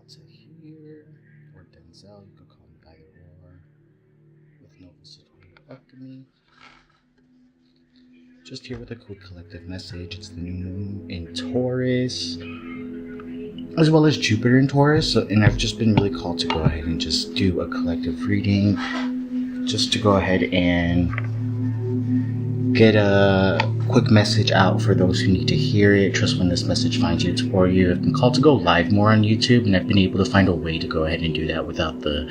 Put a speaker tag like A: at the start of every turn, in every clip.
A: Delta here, or Denzel, you can call me either or, with Nova Satori Alchemy. Just here with a quick collective message. It's the new moon in Taurus, as well as Jupiter in Taurus, and I've just been really called to go ahead and just do a collective reading, just to go ahead and get a quick message out for those who need to hear it. Trust when this message finds you, it's for you. I've been called to go live more on YouTube, and I've been able to find a way to go ahead and do that without the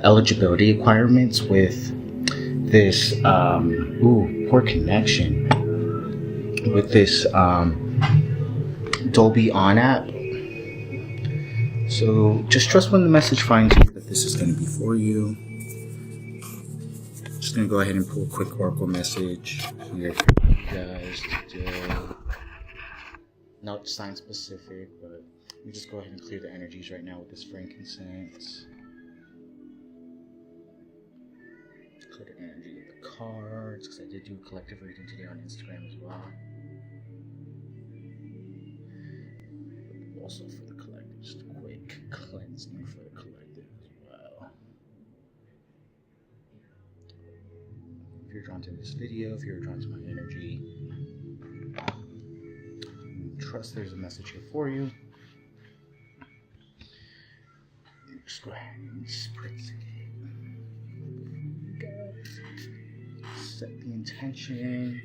A: eligibility requirements with this, poor connection, with this Dolby On app. So just trust when the message finds you that this is going to be for you. Just going to go ahead and pull a quick oracle message here for you guys today. Not sign specific, but let me just go ahead and clear the energies right now with this frankincense. Clear the energy of the cards, because I did do a collective reading today on Instagram as well. Also for the collective, just a quick cleansing for the collective as well. If you're drawn to this video, if you're drawn to my energy, trust there's a message here for you. Just go ahead and spritz it. Set the intention,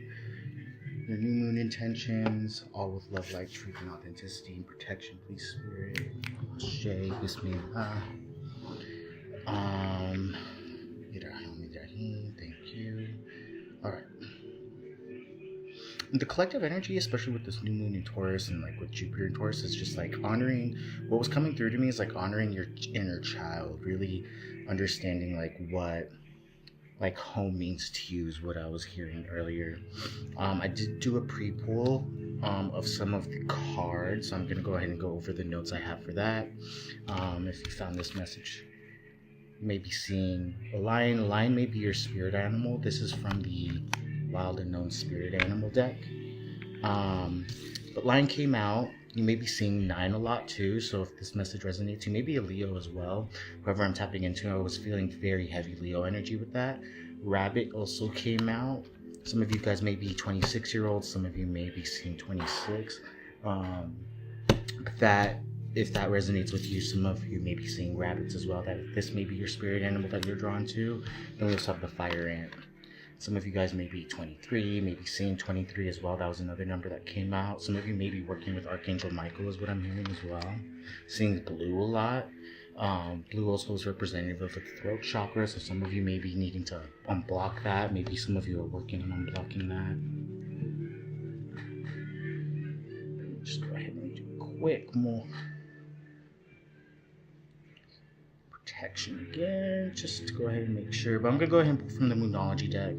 A: your new moon intentions, all with love, light, truth, and authenticity and protection, please, Spirit. Ashe, Bismillah. Thank you. Alright. The collective energy, especially with this new moon in Taurus and like with Jupiter in Taurus, is just like honoring, what was coming through to me is like honoring your inner child, really understanding like what like home means to you is what I was hearing earlier. I did do a pre-pull of some of the cards, so I'm going to go ahead and go over the notes I have for that. If you found this message, you may be seeing a lion. A lion may be your spirit animal. This is from the Wild Unknown Spirit Animal deck. But lion came out. You may be seeing 9 a lot too, so if this message resonates, you may be a Leo as well. Whoever I'm tapping into, I was feeling very heavy Leo energy with that. Rabbit also came out. Some of you guys may be 26-year-olds, some of you may be seeing 26. That, if that resonates with you, some of you may be seeing rabbits as well. That if this may be your spirit animal that you're drawn to. Then we also have the fire ant. Some of you guys may be 23, maybe seeing 23 as well. That was another number that came out. Some of you may be working with Archangel Michael is what I'm hearing as well. Seeing blue a lot. Blue also is representative of the throat chakra, so some of you may be needing to unblock that. Maybe some of you are working on unblocking that. Just go ahead and do a quick more protection again, just to go ahead and make sure. But I'm gonna go ahead and pull from the Moonology deck.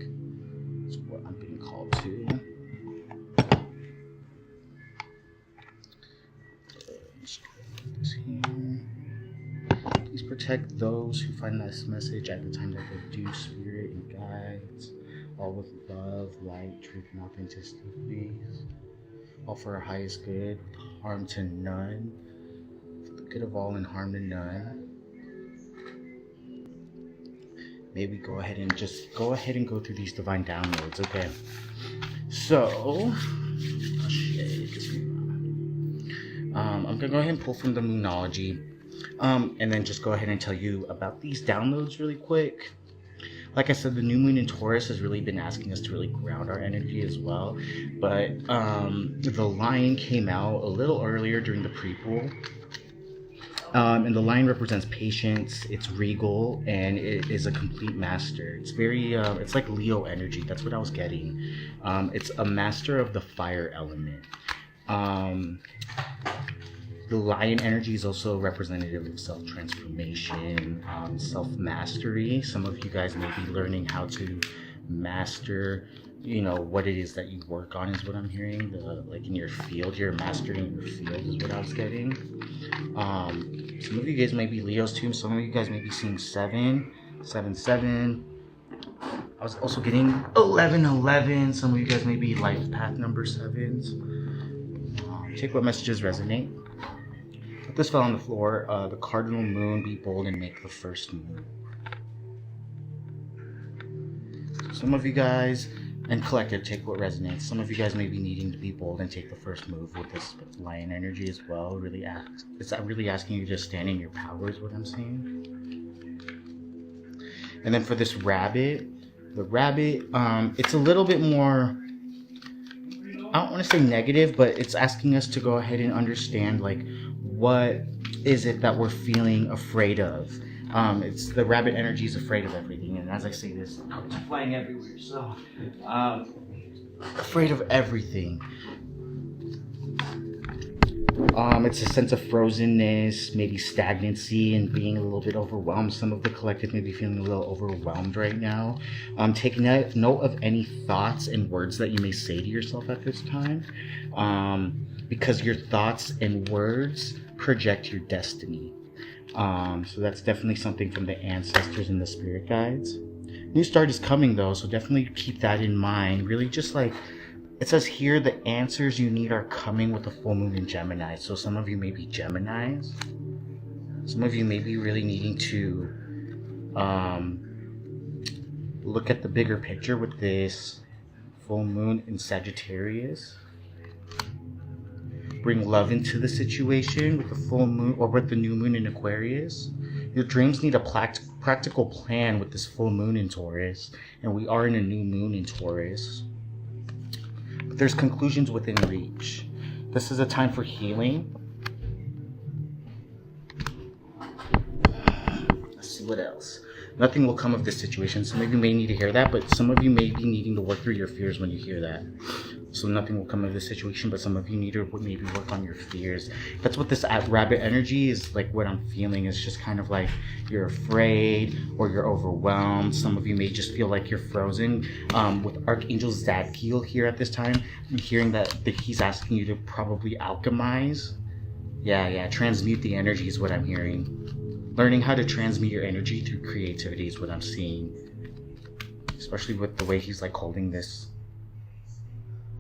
A: That's what I'm being called to. Just go ahead and put this here. Please protect those who find this message at the time that they do, Spirit and guides, all with love, light, truth, and authenticity, please. All for our highest good, with harm to none, for the good of all and harm to none. Maybe go ahead and go through these divine downloads, okay? So, I'm gonna go ahead and pull from the Moonology, and then just go ahead and tell you about these downloads really quick. Like I said, the new moon in Taurus has really been asking us to really ground our energy as well. But the lion came out a little earlier during the pre-pull. And the lion represents patience, it's regal, and it is a complete master. It's very, it's like Leo energy, that's what I was getting. It's a master of the fire element. The lion energy is also representative of self-transformation, self-mastery. Some of you guys may be learning how to master, you know, what it is that you work on is what I'm hearing. Like in your field, you're mastering your field is what I was getting. Some of you guys may be Leos too. Some of you guys may be seeing 7. I was also getting 11. Some of you guys may be life path number 7s. Take what messages resonate. this fell on the floor. The cardinal moon, be bold and make the first move. Some of you guys, and collective, take what resonates. Some of you guys may be needing to be bold and take the first move with this lion energy as well. It's really asking you to stand in your power is what I'm saying. And then for this rabbit, the rabbit, it's a little bit more, I don't want to say negative, but it's asking us to go ahead and understand, like, what is it that we're feeling afraid of? It's the rabbit energy is afraid of everything, and as I say this, cards are flying everywhere. So, afraid of everything. It's a sense of frozenness, maybe stagnancy, and being a little bit overwhelmed. Some of the collective may be feeling a little overwhelmed right now. Take note of any thoughts and words that you may say to yourself at this time, because your thoughts and words project your destiny. So that's definitely something from the ancestors and the spirit guides. New start is coming though, so definitely keep that in mind. Really just like, it says here, the answers you need are coming with the full moon in Gemini. So some of you may be Geminis. Some of you may be really needing to look at the bigger picture with this full moon in Sagittarius. Bring love into the situation with the full moon, or with the new moon in Aquarius. Your dreams need a practical plan with this full moon in Taurus, and we are in a new moon in Taurus. But there's conclusions within reach. This is a time for healing. Let's see what else. Nothing will come of this situation. Some of you may need to hear that, but some of you may be needing to work through your fears when you hear that. So nothing will come of this situation, but some of you need to maybe work on your fears. That's what this rabbit energy is like. What I'm feeling is just kind of like you're afraid or you're overwhelmed. Some of you may just feel like you're frozen. With Archangel Zadkiel here at this time, I'm hearing that he's asking you to probably alchemize. Yeah, transmute the energy is what I'm hearing. Learning how to transmute your energy through creativity is what I'm seeing. Especially with the way he's like holding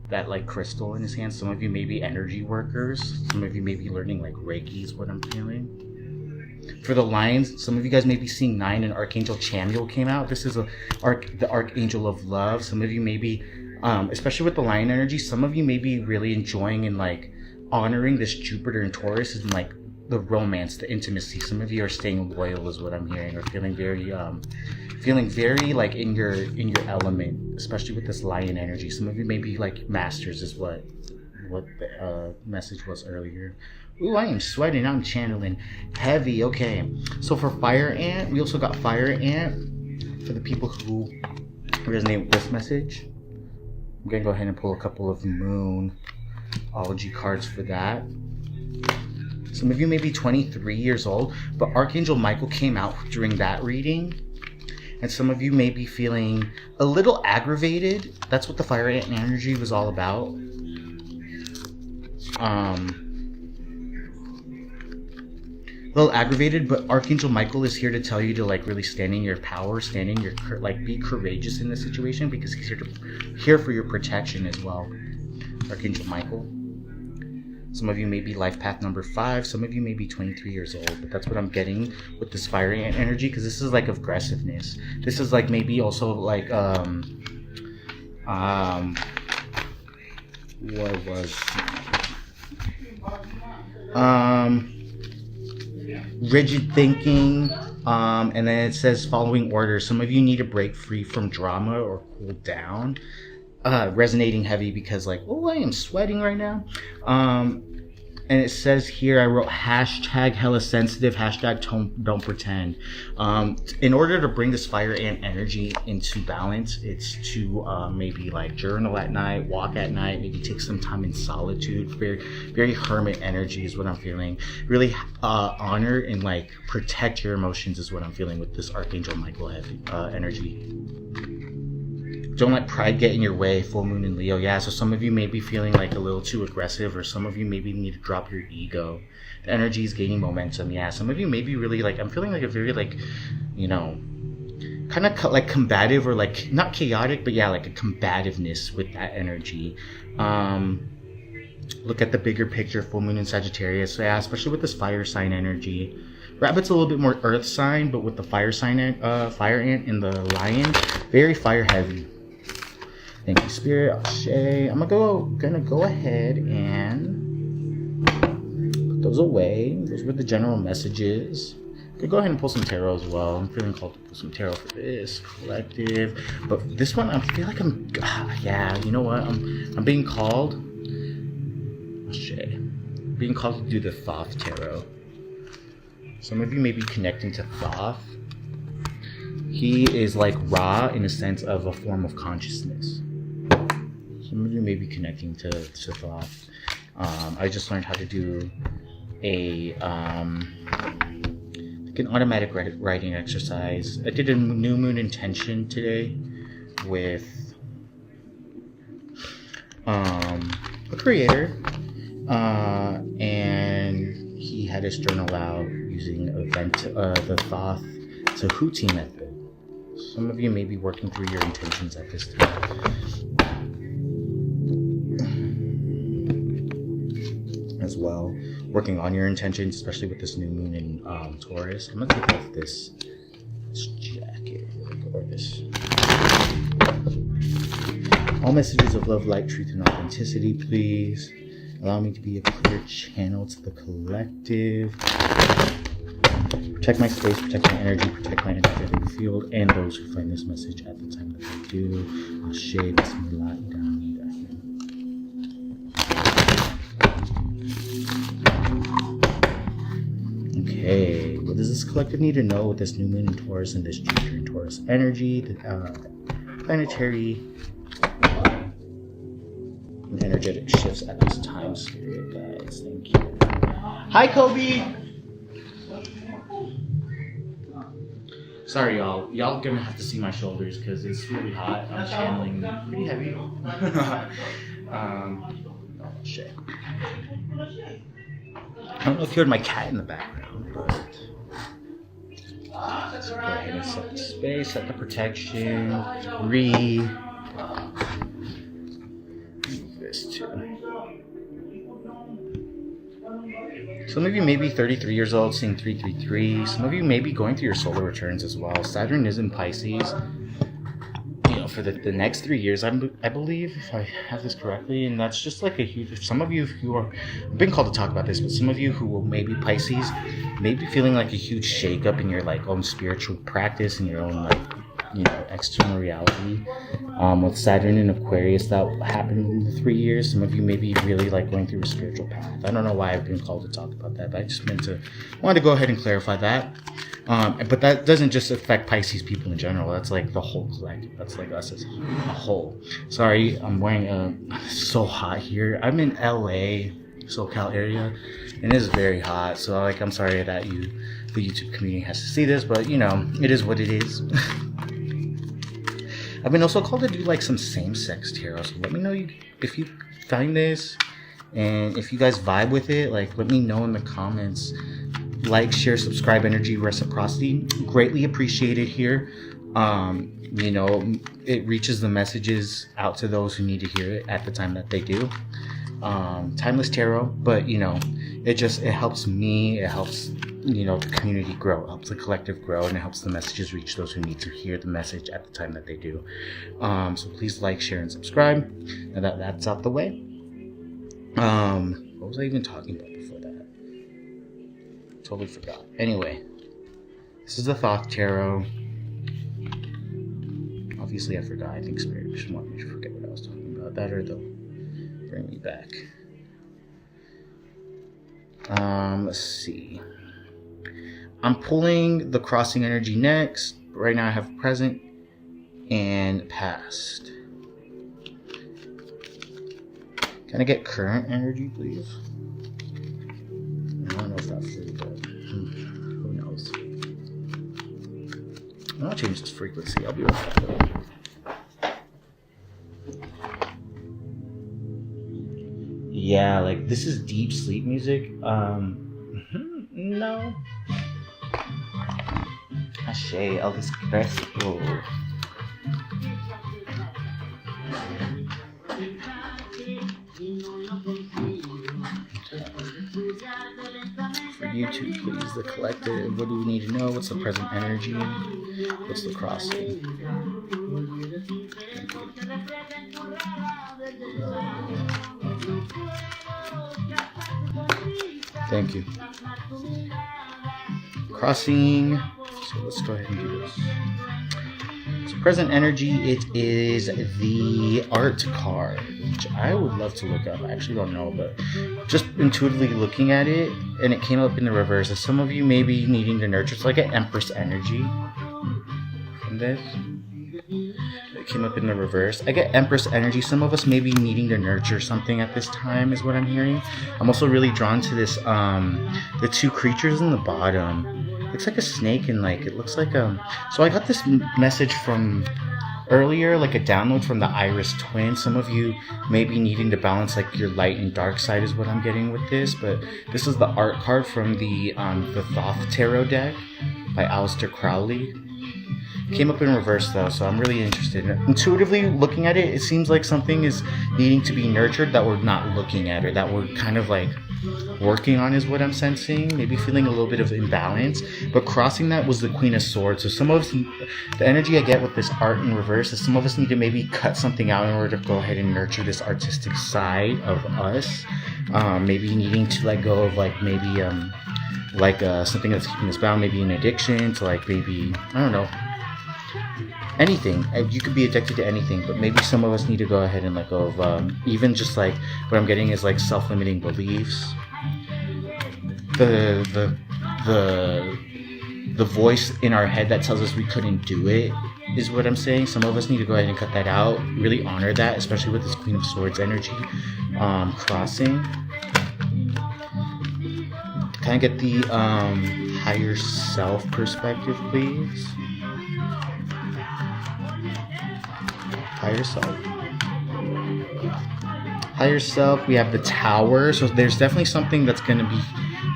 A: that like crystal in his hand. Some of you may be energy workers. Some of you may be learning like Reiki is what I'm feeling. For the lions, some of you guys may be seeing 9 and Archangel Chamuel came out. This is the Archangel of Love. Some of you may be, especially with the lion energy, some of you may be really enjoying and like honoring this Jupiter and Taurus and like the romance, the intimacy. Some of you are staying loyal is what I'm hearing, or feeling very like in your element, especially with this lion energy. Some of you may be like masters is what the message was earlier. Ooh, I am sweating, I'm channeling heavy. Okay, so for fire ant, we also got fire ant for the people who resonate with this message. I'm gonna go ahead and pull a couple of moonology cards for that. Some of you may be 23 years old, but Archangel Michael came out during that reading. And some of you may be feeling a little aggravated. That's what the fire ant energy was all about. A little aggravated, but Archangel Michael is here to tell you to like really stand in your power, be courageous in this situation, because he's here for your protection as well. Archangel Michael. Some of you may be life path number 5. Some of you may be 23 years old, but that's what I'm getting with this fire ant energy, because this is like aggressiveness. This is like maybe also like what was rigid thinking, and then it says following orders. Some of you need to break free from drama or cool down. Resonating heavy because like, oh, I am sweating right now. And it says here, I wrote hashtag hella sensitive, hashtag don't pretend. In order to bring this fire ant energy into balance, it's to maybe like journal at night, walk at night, maybe take some time in solitude. Very, very hermit energy is what I'm feeling. Really honor and like protect your emotions is what I'm feeling with this Archangel Michael heavy energy. Don't let pride get in your way, full moon in Leo. Yeah, so some of you may be feeling like a little too aggressive, or some of you maybe need to drop your ego. The energy is gaining momentum. Yeah, some of you may be really like, I'm feeling like a very like, you know, kind of like combative, or like not chaotic, but yeah, like a combativeness with that energy. look at the bigger picture, full moon in Sagittarius. So yeah, especially with this fire sign energy. Rabbit's a little bit more earth sign, but with the fire sign, fire ant and the lion, very fire heavy. Thank you, Spirit. Ashe. I'm gonna go ahead and put those away. Those were the general messages. Could go ahead and pull some tarot as well. I'm feeling called to pull some tarot for this collective, but this one I feel like yeah. You know what? I'm being called. Being called to do the Thoth tarot. Some of you may be connecting to Thoth. He is like Ra in a sense of a form of consciousness. Some of you may be connecting to Thoth. I just learned how to do an automatic writing exercise. I did a new moon intention today with a creator, and he had us journal out using the Thoth Tahuti method. Some of you may be working through your intentions at this time. As well, working on your intentions, especially with this new moon in Taurus. I'm gonna take off this jacket or this. All messages of love, light, truth, and authenticity, please. Allow me to be a clear channel to the collective. Protect my space, protect my energy, protect my energetic field, and those who find this message at the time that they do. Ashe, Bismillah, Idam, Idahim. Okay, what does this collective need to know with this new moon in Taurus and this Jupiter in Taurus energy, the planetary and energetic shifts at this time, Spirit guides? Thank you. Hi, Kobe. Sorry, y'all. Y'all gonna have to see my shoulders because it's really hot. I'm channeling pretty heavy. Oh shit. I don't know if you heard my cat in the background, but let's go ahead and set the space, set the protection, move this too. Some of you may be 33 years old, seeing 333. Some of you may be going through your solar returns as well. Saturn is in Pisces. You know, for the next 3 years, I believe, if I have this correctly, and that's just like a huge. Some of you who are, I've been called to talk about this, but some of you who will maybe Pisces, may be feeling like a huge shakeup in your like own spiritual practice and your own like, you know, external reality. With Saturn in Aquarius, that happened in the 3 years. Some of you may be really like going through a spiritual path. I don't know why I've been called to talk about that, but I just wanted to go ahead and clarify that. But that doesn't just affect Pisces people in general. That's like the whole collective. That's like us as a whole. Sorry, I'm wearing it's so hot here. I'm in LA, SoCal area, and it is very hot. So like, I'm sorry that the YouTube community has to see this, but you know, it is what it is. I've been also called to do like some same-sex tarot, so let me know if you find this, and if you guys vibe with it, like let me know in the comments. Like, share, subscribe, energy, reciprocity, greatly appreciated here. You know, it reaches the messages out to those who need to hear it at the time that they do. Timeless tarot, but you know, it helps me, it helps, you know, the community grow, it helps the collective grow, and it helps the messages reach those who need to hear the message at the time that they do. So please like, share, and subscribe. Now that that's out the way, what was I even talking about before that? Totally forgot. Anyway, this is the Thoth tarot. Obviously I forgot. I think Spirit just wanted me to forget what I was talking about. That, or they'll bring me back. Let's see. I'm pulling the crossing energy next. Right now I have present and past. Can I get current energy, please? I don't know if that's free, but who knows? I'll change this frequency. I'll be right back. Yeah, like this is deep sleep music. No. Ashe, Elvis Crespo. For you too, please, the collective. What do we need to know? What's the present energy? What's the crossing? Thank you. Crossing. So let's go ahead and do this. So present energy, it is the art card, which I would love to look up. I actually don't know, but just intuitively looking at it, and it came up in the reverse. As some of you may be needing to nurture. It's like an Empress energy from this. It came up in the reverse. I get Empress energy. Some of us may be needing to nurture something at this time, is what I'm hearing. I'm also really drawn to this, the two creatures in the bottom. Looks like a snake and like, it looks like so I got this message from earlier, like a download from the Iris twin. Some of you may be needing to balance like your light and dark side is what I'm getting with this, but this is the art card from the Thoth Tarot deck by Aleister Crowley. Came up in reverse though, so I'm really interested. Intuitively looking at it, it seems like something is needing to be nurtured that we're not looking at, or that we're kind of like working on, is what I'm sensing. Maybe feeling a little bit of imbalance, but crossing that was the Queen of Swords. So some of us, the energy I get with this art in reverse is some of us need to maybe cut something out in order to go ahead and nurture this artistic side of us. Maybe needing to let go of like maybe something that's keeping us bound, maybe an addiction to like maybe, I don't know, anything. You could be addicted to anything, but maybe some of us need to go ahead and let go of even just like what I'm getting is like self-limiting beliefs. The voice in our head that tells us we couldn't do it is what I'm saying. Some of us need to go ahead and cut that out. Really honor that, especially with this Queen of Swords energy crossing. Can I get the higher self perspective, please? Higher self. Higher self, we have the Tower. So there's definitely something that's going to be,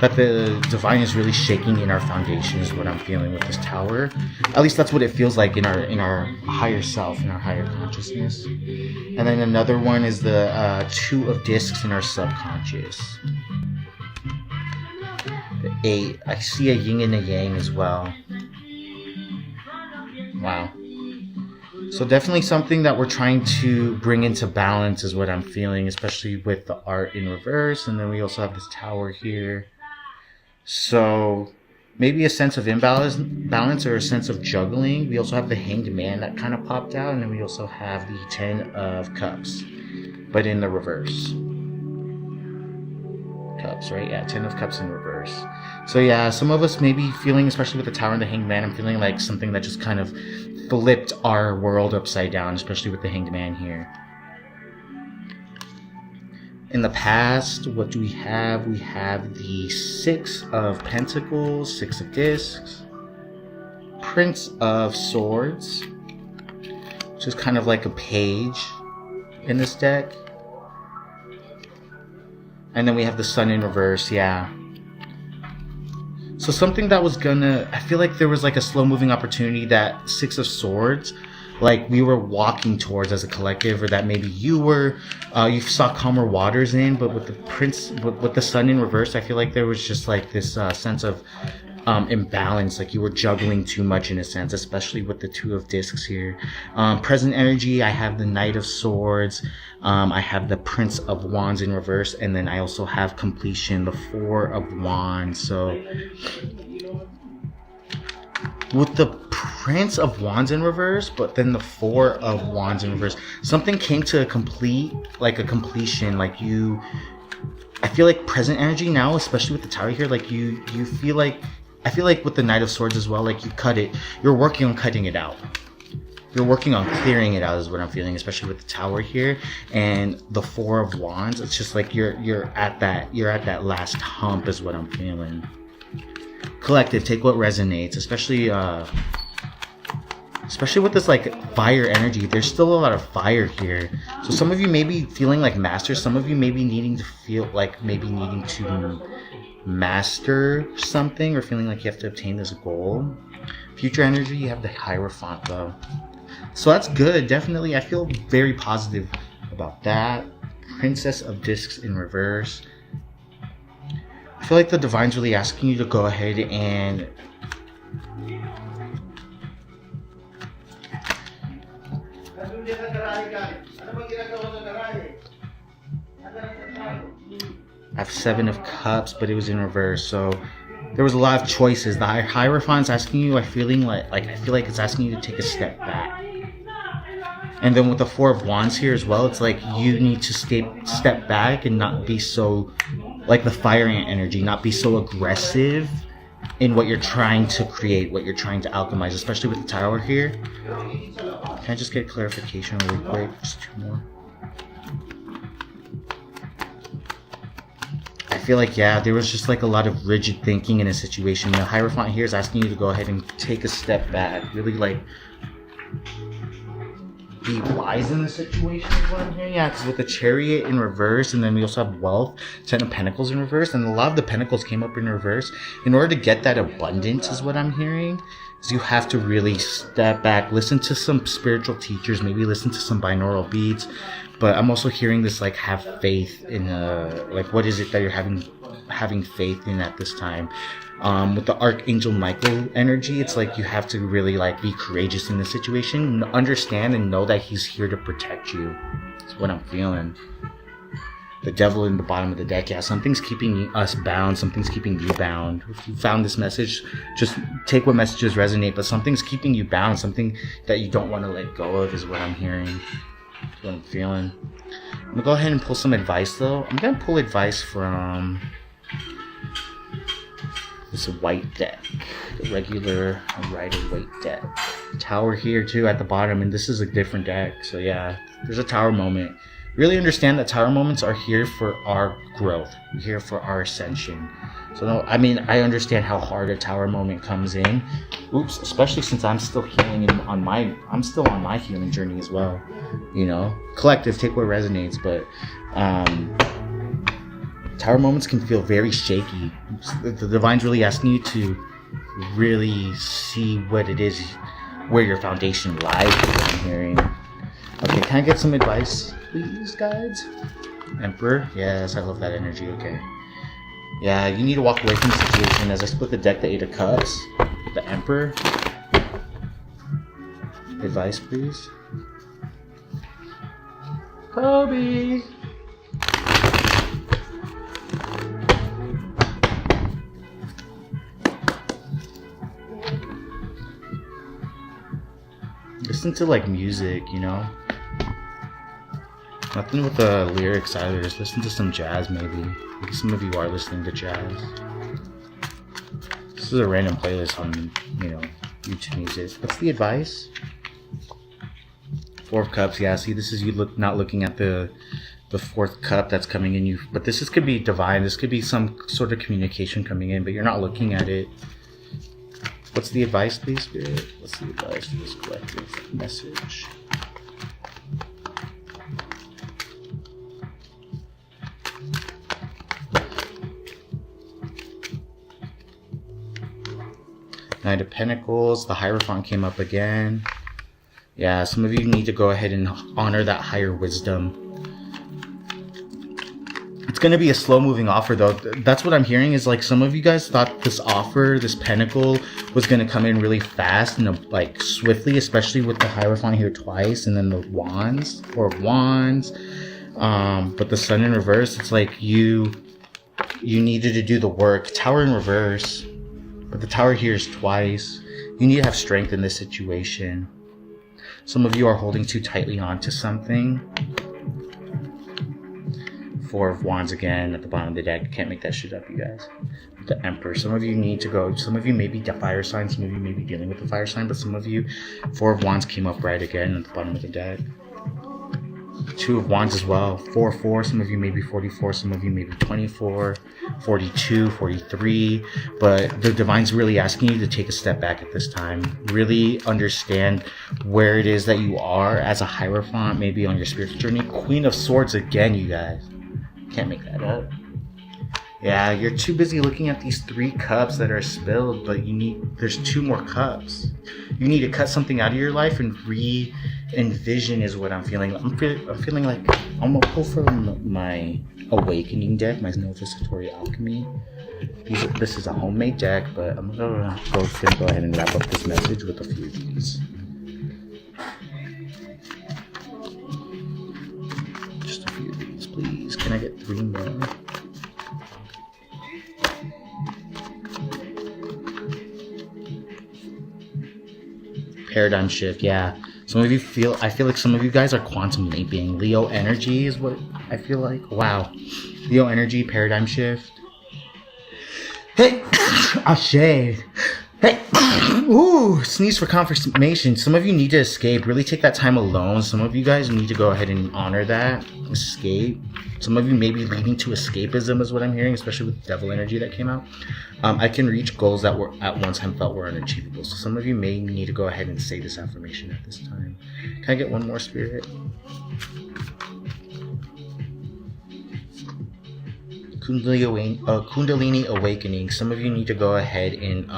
A: that the divine is really shaking in our foundation, is what I'm feeling with this Tower. At least that's what it feels like in our higher self, in our higher consciousness. And then another one is the Two of Discs in our subconscious. The 8. I see a yin and a yang as well. Wow. So definitely something that we're trying to bring into balance is what I'm feeling, especially with the art in reverse. And then we also have this Tower here. So maybe a sense of imbalance or a sense of juggling. We also have the Hanged Man that kind of popped out. And then we also have the 10 of Cups, but in the reverse. Cups, right? Yeah, 10 of Cups in reverse. So yeah, some of us may be feeling, especially with the Tower and the Hanged Man, I'm feeling like something that just kind of flipped our world upside down, especially with the Hanged Man here. In the past, what do we have? We have the 6 of Pentacles, 6 of Discs, Prince of Swords, which is kind of like a page in this deck. And then we have the Sun in reverse, yeah. So something that was gonna, I feel like there was like a slow moving opportunity that 6 of Swords, like we were walking towards as a collective, or that maybe you saw calmer waters in, but with the Prince, with the Sun in reverse, I feel like there was just like this sense of imbalance, like you were juggling too much in a sense, especially with the 2 of Discs here. Present energy, I have the Knight of Swords, I have the Prince of Wands in reverse, and then I also have completion, the 4 of Wands. So with the Prince of Wands in reverse, but then the 4 of Wands in reverse, something came to a completion, like you, I feel like present energy now, especially with the Tower here, like you feel like, I feel like with the Knight of Swords as well, like you cut it, you're working on cutting it out. You're working on clearing it out is what I'm feeling, especially with the Tower here and the 4 of Wands. It's just like you're at that last hump is what I'm feeling. Collective, take what resonates, especially with this like fire energy. There's still a lot of fire here. So some of you may be feeling like masters, some of you may be needing to feel like maybe needing to master something, or feeling like you have to obtain this goal. Future energy, you have the Hierophant though. So that's good. Definitely, I feel very positive about that. Princess of Discs in reverse. I feel like the Divine's really asking you to go ahead and I have Seven of Cups, but it was in reverse, so there was a lot of choices. The Hierophant's asking you, I feel like it's asking you to take a step back. And then with the Four of Wands here as well, it's like you need to step back and not be so, like the fire ant energy, not be so aggressive in what you're trying to create, what you're trying to alchemize, especially with the Tower here. Can I just get clarification really quick? Just two more. I feel like, yeah, there was just like a lot of rigid thinking in a situation. The Hierophant here is asking you to go ahead and take a step back, really like be wise in the situation is what I'm hearing. Yeah, because with the Chariot in reverse, and then we also have Wealth, Ten of Pentacles in reverse, and a lot of the Pentacles came up in reverse. In order to get that abundance is what I'm hearing, is you have to really step back, listen to some spiritual teachers, maybe listen to some binaural beats. But I'm also hearing this like have faith in like what is it that you're having faith in at this time. With the Archangel Michael energy, it's like you have to really like be courageous in the situation, understand and know that he's here to protect you. That's what I'm feeling. The Devil in the bottom of the deck. Yeah, something's keeping us bound. Something's keeping you bound. If you found this message, just take what messages resonate. But something's keeping you bound. Something that you don't want to let go of is what I'm hearing. That's what I'm feeling. I'm going to go ahead and pull some advice though. I'm going to pull advice from this white deck. The regular Rider-Waite deck. Tower here too at the bottom. And this is a different deck. So yeah, there's a Tower moment. Really understand that Tower moments are here for our growth, here for our ascension. So no, I mean, I understand how hard a Tower moment comes in. Oops, especially since I'm still healing I'm still on my healing journey as well. You know, collective, take what resonates, but Tower moments can feel very shaky. The Divine's really asking you to really see what it is, where your foundation lies, is what I'm hearing. Okay, can I get some advice, please, guides? Emperor? Yes, I love that energy. Okay. Yeah, you need to walk away from the situation. As I split the deck, the Eight of Cups, the Emperor. Advice, please. Kobe! Listen to like music, you know? Nothing with the lyrics either. Just listen to some jazz, maybe. Maybe some of you are listening to jazz. This is a random playlist on, you know, YouTube Music. What's the advice? Four of Cups. Yeah, see, this is you not looking at the fourth cup that's coming in you. But this could be divine. This could be some sort of communication coming in, but you're not looking at it. What's the advice, please, Spirit? What's the advice for this collective message? Knight of Pentacles, the Hierophant came up again. Yeah, some of you need to go ahead and honor that higher wisdom. It's going to be a slow-moving offer, though. That's what I'm hearing is, like, some of you guys thought this offer, this Pentacle, was going to come in really fast and, like, swiftly, especially with the Hierophant here twice, and then the Wands, Four of Wands. But the Sun in reverse, it's like you needed to do the work. Tower in reverse. But the Tower here is twice. You need to have strength in this situation. Some of you are holding too tightly onto something. Four of Wands again at the bottom of the deck. Can't make that shit up, you guys. The Emperor. Some of you need to go. Some of you may be the fire sign. Some of you may be dealing with the fire sign. But some of you, Four of Wands came up right again at the bottom of the deck. Two of Wands as well. 4-4. Some of you may be 44. Some of you may be 24, 42, 43. But the Divine's really asking you to take a step back at this time. Really understand where it is that you are as a Hierophant, maybe on your spiritual journey. Queen of Swords again, you guys. Can't make that up. Yeah, you're too busy looking at these 3 cups that are spilled, but there's 2 more cups. You need to cut something out of your life and re-envision is what I'm feeling. I'm feeling like I'm gonna pull from my Awakening deck, my Novasatori Alchemy. This is a homemade deck, but I'm gonna go ahead and wrap up this message with a few of these. Just a few of these, please. Can I get 3 more? Paradigm shift, yeah. I feel like some of you guys are quantum leaping. Leo energy is what I feel like. Wow. Leo energy, paradigm shift. Hey, Ashe. Hey, ooh, sneeze for confirmation. Some of you need to escape. Really take that time alone. Some of you guys need to go ahead and honor that. Escape. Some of you may be leading to escapism is what I'm hearing, especially with devil energy that came out. I can reach goals that were at one time felt were unachievable. So some of you may need to go ahead and say this affirmation at this time. Can I get one more, Spirit? Kundalini awakening. Some of you need to go ahead and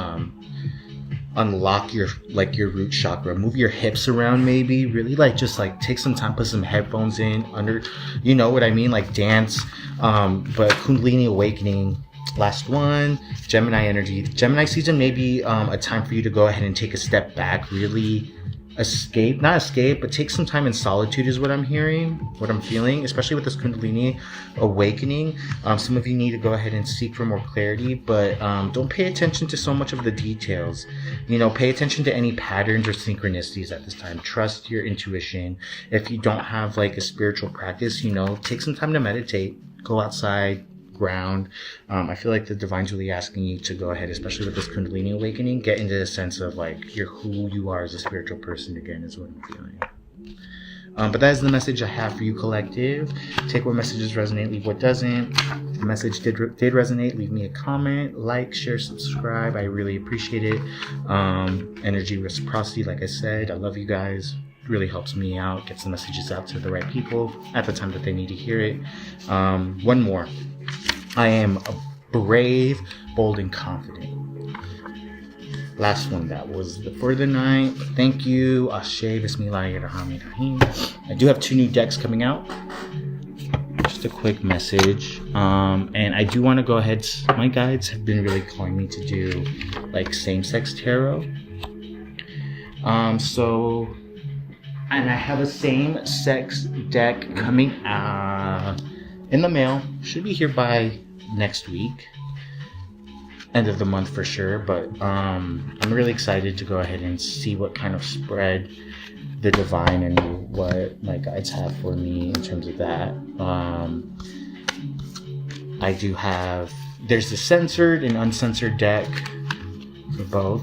A: unlock your root chakra. Move your hips around, maybe. Really just take some time, put some headphones in under, you know what I mean, like dance. But Kundalini awakening. Last one, Gemini energy. Gemini season may be a time for you to go ahead and take a step back, really not escape, but take some time in solitude is what I'm hearing, what I'm feeling, especially with this Kundalini awakening. Some of you need to go ahead and seek for more clarity, but don't pay attention to so much of the details. Pay attention to any patterns or synchronicities at this time. Trust your intuition. If you don't have a spiritual practice, take some time to meditate, go outside, ground. I feel like the divine's really asking you to go ahead, especially with this Kundalini awakening, get into the sense of who you are as a spiritual person again is what I'm feeling. But that is the message I have for you, collective. Take what messages resonate, leave what doesn't. If the message did resonate, leave me a comment, like, share, subscribe. I really appreciate it. Energy reciprocity, like I said, I love you guys. It really helps me out, gets the messages out to the right people at the time that they need to hear it. One more. I am brave, bold, and confident. Last one, that was for the night. Thank you. Ashe, Bismillahirrahmanirrahim. I do have 2 new decks coming out. Just a quick message. And I do want to go ahead. My guides have been really calling me to do same-sex tarot. And I have a same-sex deck coming in the mail. Should be here by next week, end of the month for sure. But I'm really excited to go ahead and see what kind of spread the divine and what my guides have for me in terms of that. I do have, there's the censored and uncensored deck for both.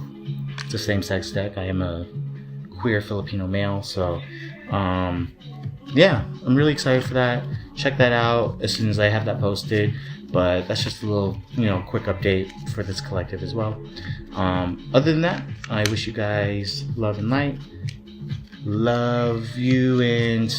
A: It's a same-sex deck. I am a queer Filipino male, so yeah, I'm really excited for that. Check that out as soon as I have that posted. But that's just a little, quick update for this collective as well. Other than that, I wish you guys love and light. Love you and